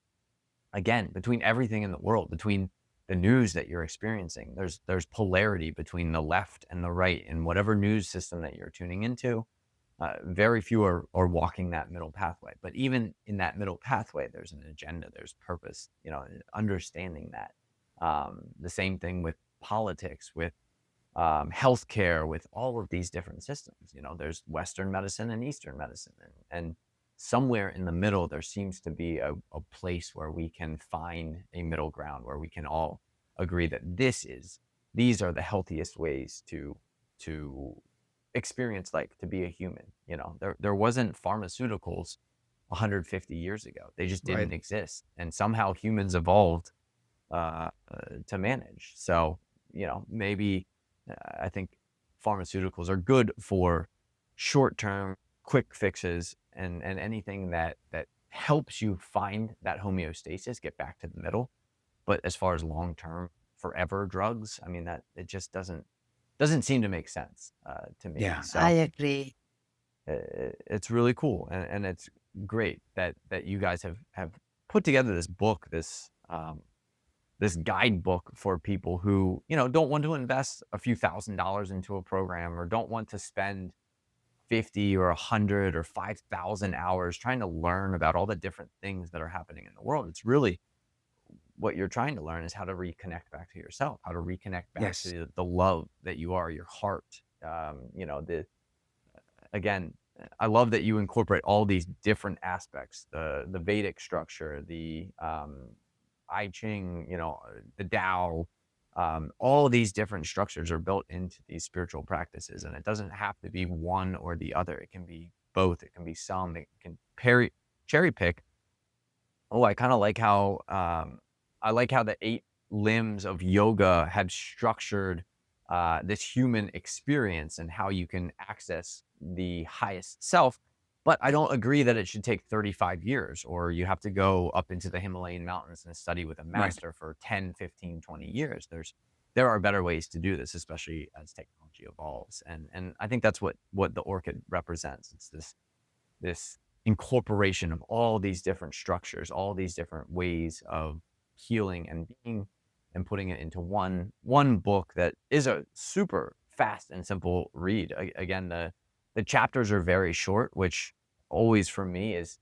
again, between everything in the world, between the news that you're experiencing. There's polarity between the left and the right in whatever news system that you're tuning into. Very few are walking that middle pathway, but even in that middle pathway, there's an agenda, there's purpose. Understanding that. The same thing with politics, with healthcare, with all of these different systems. There's Western medicine and Eastern medicine, and somewhere in the middle, there seems to be a place where we can find a middle ground, where we can all agree that these are the healthiest ways to experience life, to be a human. There wasn't pharmaceuticals 150 years ago. They just Right. didn't exist, and somehow humans evolved to manage. So, maybe I think pharmaceuticals are good for short-term, quick fixes, and anything that helps you find that homeostasis, get back to the middle. But as far as long-term, forever drugs, I mean, that it just doesn't seem to make sense to me. Yeah. I So agree. it's really cool, and it's great that you guys have put together this book, this guidebook for people who, don't want to invest a few $1,000s into a program, or don't want to spend 50 or 100 or 5,000 hours trying to learn about all the different things that are happening in the world. It's really, what you're trying to learn is how to reconnect back to yourself, how to reconnect back Yes. to the love that you are, your heart. The Again, I love that you incorporate all these different aspects, the Vedic structure, the I Ching, the Tao. All of these different structures are built into these spiritual practices, and it doesn't have to be one or the other. It can be both. It can be some. It can cherry pick. Oh, I like how the 8 limbs of yoga have structured this human experience, and how you can access the highest self. But I don't agree that it should take 35 years, or you have to go up into the Himalayan mountains and study with a Right. master for 10, 15, 20 years. There are better ways to do this, especially as technology evolves. And I think that's what the Orchid represents. It's this incorporation of all these different structures, all these different ways of healing and being, and putting it into one book that is a super fast and simple read. Again, the chapters are very short, which always for me is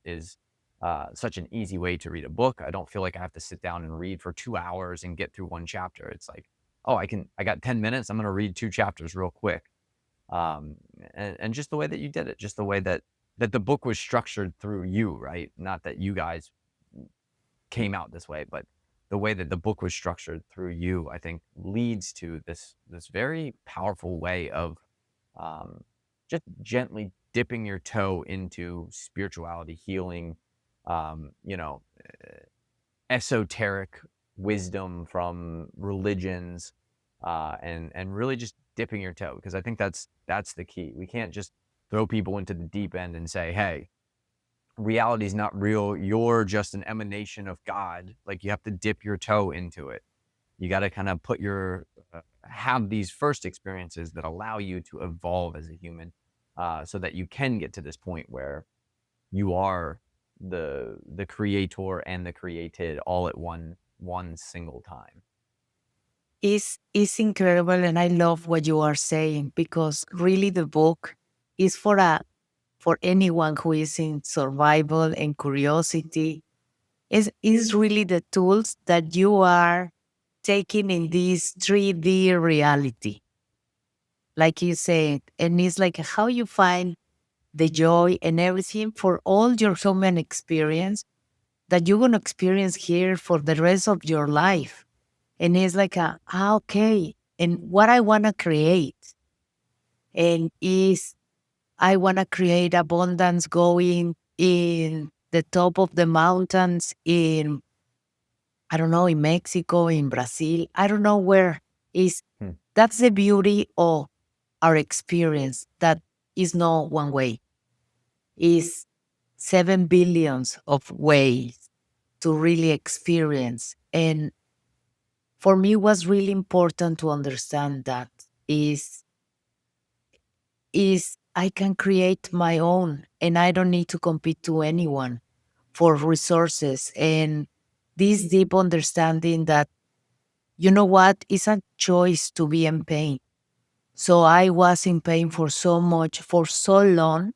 such an easy way to read a book. I don't feel like I have to sit down and read for 2 hours and get through one chapter. It's like, oh, I got 10 minutes. I'm going to read 2 chapters real quick. Um, and just the way that you did it, just the way that the book was structured through you, right? Not that you guys came out this way, but the way that the book was structured through you, I think, leads to this very powerful way of um, just gently dipping your toe into spirituality, healing, um, you know, esoteric wisdom from religions, and really just dipping your toe, because I think that's the key. We can't just throw people into the deep end and say, "Hey, reality is not real. You're just an emanation of God." Like, you have to dip your toe into it. You got to kind of have these first experiences that allow you to evolve as a human, so that you can get to this point where you are the creator and the created all at one single time. Is incredible, and I love what you are saying, because really the book is for anyone who is in survival and curiosity. Is really the tools that you are taking in this 3D reality, like you said, and it's like how you find the joy and everything for all your human experience, that you're going to experience here for the rest of your life. And it's like, okay. And what I want to create, and is I want to create abundance going in the top of the mountains in, I don't know, in Mexico, in Brazil. I don't know where is. Hmm. That's the beauty of our experience. That is not one way. Is 7 billions of ways to really experience. And for me, it was really important to understand that is is I can create my own, and I don't need to compete to anyone for resources. And this deep understanding that, you know what, it's a choice to be in pain. So I was in pain for so much, for so long,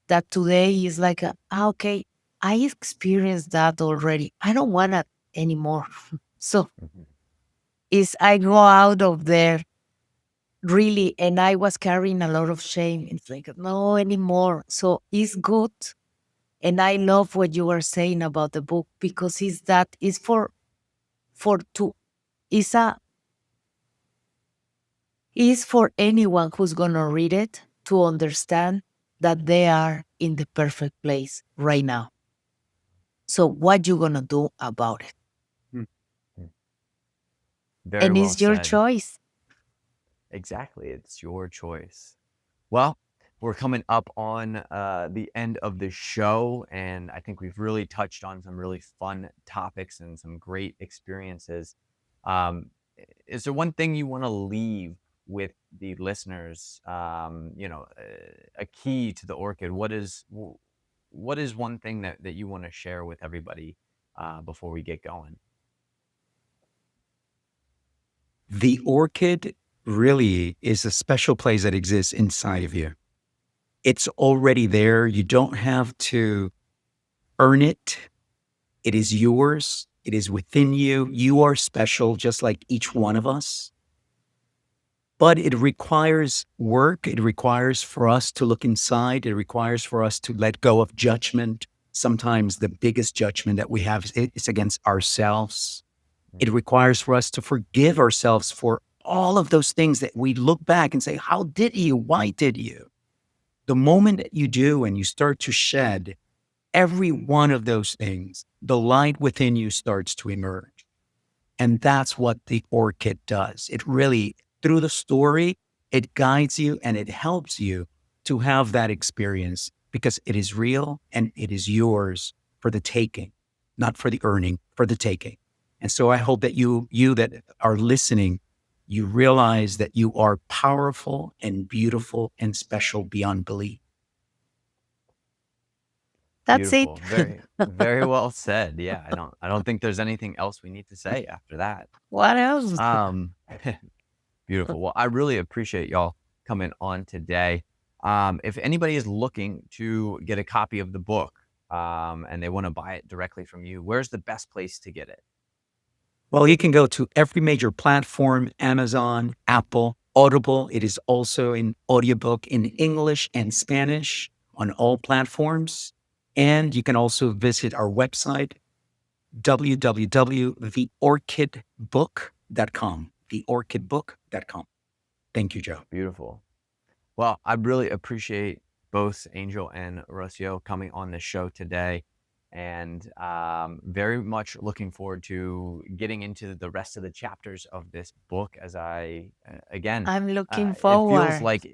that today is like, okay, I experienced that already. I don't want it anymore. So Mhm. is I go out of there really, and I was carrying a lot of shame. It's like, no anymore. So it's good. And I love what you were saying about the book, because it's that is for to is a is for anyone who's gonna read it to understand that they are in the perfect place right now. So what you gonna do about it? Mm. Mm. Very And well it's your said. choice. Exactly. It's your choice. Well, we're coming up on the end of the show, and I think we've really touched on some really fun topics and some great experiences. Is there one thing you want to leave with the listeners? A key to the orchid. What is one thing that you want to share with everybody before we get going? The orchid really is a special place that exists inside of you. It's already there. You don't have to earn it. It is yours. It is within you. You are special, just like each one of us. But it requires work. It requires for us to look inside. It requires for us to let go of judgment. Sometimes the biggest judgment that we have is against ourselves. It requires for us to forgive ourselves for all of those things that we look back and say, how did you? Why did you? The moment that you do and you start to shed every one of those things, the light within you starts to emerge. And that's what the orchid does. It really, through the story, it guides you and it helps you to have that experience because it is real and it is yours for the taking, not for the earning, for the taking. And so I hope that you that are listening, you realize that you are powerful and beautiful and special beyond belief. That's it. Beautiful. Very, very well said. Yeah, I don't think there's anything else we need to say after that. What else? Um, Beautiful. Well, I really appreciate y'all coming on today. If anybody is looking to get a copy of the book, and they want to buy it directly from you, where's the best place to get it? Well, you can go to every major platform, Amazon, Apple, Audible. It is also in audiobook in English and Spanish on all platforms. And you can also visit our website, www.theorchidbook.com. Theorchidbook.com. Thank you, Joe. Beautiful. Well, I really appreciate both Angel and Rocio coming on the show today, and very much looking forward to getting into the rest of the chapters of this book. As again, I'm looking it feels forward. like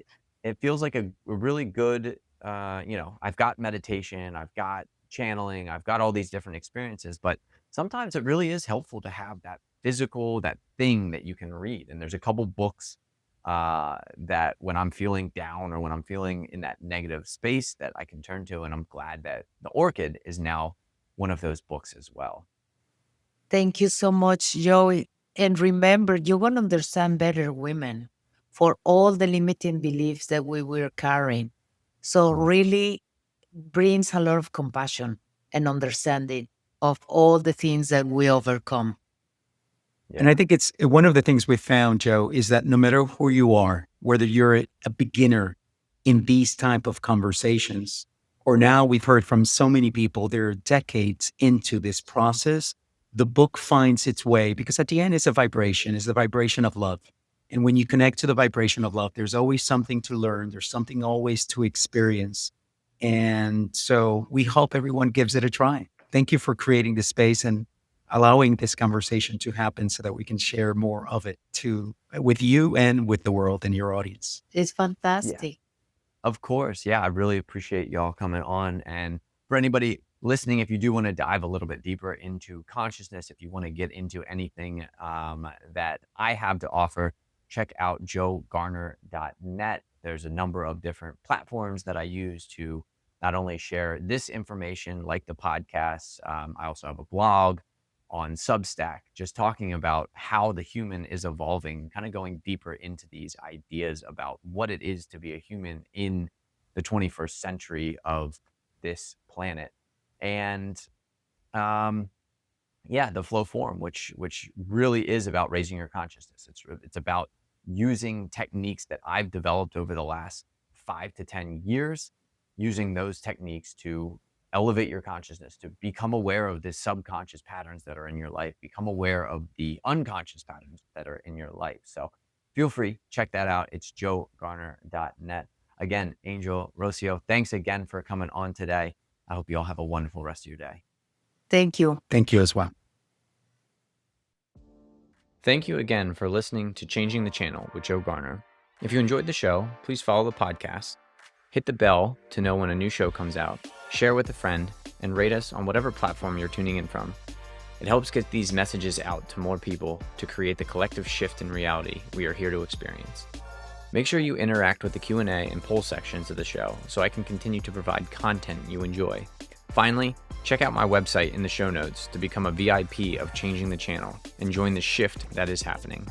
a really good. I've got meditation, I've got channeling, I've got all these different experiences, but sometimes it really is helpful to have that physical, that thing that you can read. And there's a couple books that when I'm feeling down or when I'm feeling in that negative space that I can turn to. And I'm glad that The Orchid is now one of those books as well. Thank you so much, Joey. And remember, you're going to understand better women for all the limiting beliefs that we were carrying. So, Mhm. really brings a lot of compassion and understanding of all the things that we overcome. And I Yeah. think it's one of the things we found, Joe, is that no matter who you are, whether you're a beginner in these type of conversations, or now we've heard from so many people, they're decades into this process. The book finds its way because at the end it's a vibration, it's the vibration of love. And when you connect to the vibration of love, there's always something to learn, there's something always to experience. And so we hope everyone gives it a try. Thank you for creating this space and allowing this conversation to happen so that we can share more of it with you and with the world and your audience. It's Yeah. fantastic. Of course. Yeah, I really appreciate y'all coming on. And for anybody listening, if you do want to dive a little bit deeper into consciousness, if you want to get into anything that I have to offer, check out joegarner.net. There's a number of different platforms that I use to not only share this information like the podcasts, I also have a blog on Substack, just talking about how the human is evolving, kind of going deeper into these ideas about what it is to be a human in the 21st century of this planet. And yeah, the flow form, which really is about raising your consciousness. It's about using techniques that I've developed over the last 5 to 10 years, using those techniques to elevate your consciousness, to become aware of the subconscious patterns that are in your life, become aware of the unconscious patterns that are in your life. So feel free, check that out. It's joegarner.net. Again, Angel, Rocio, thanks again for coming on today. I hope you all have a wonderful rest of your day. Thank you. Thank you as well. Thank you again for listening to Changing the Channel with Joe Garner. If you enjoyed the show, please follow the podcast, hit the bell to know when a new show comes out, share with a friend, and rate us on whatever platform you're tuning in from. It helps get these messages out to more people to create the collective shift in reality we are here to experience. Make sure you interact with the Q&A and poll sections of the show so I can continue to provide content you enjoy. Finally, check out my website in the show notes to become a VIP of Changing the Channel and join the shift that is happening.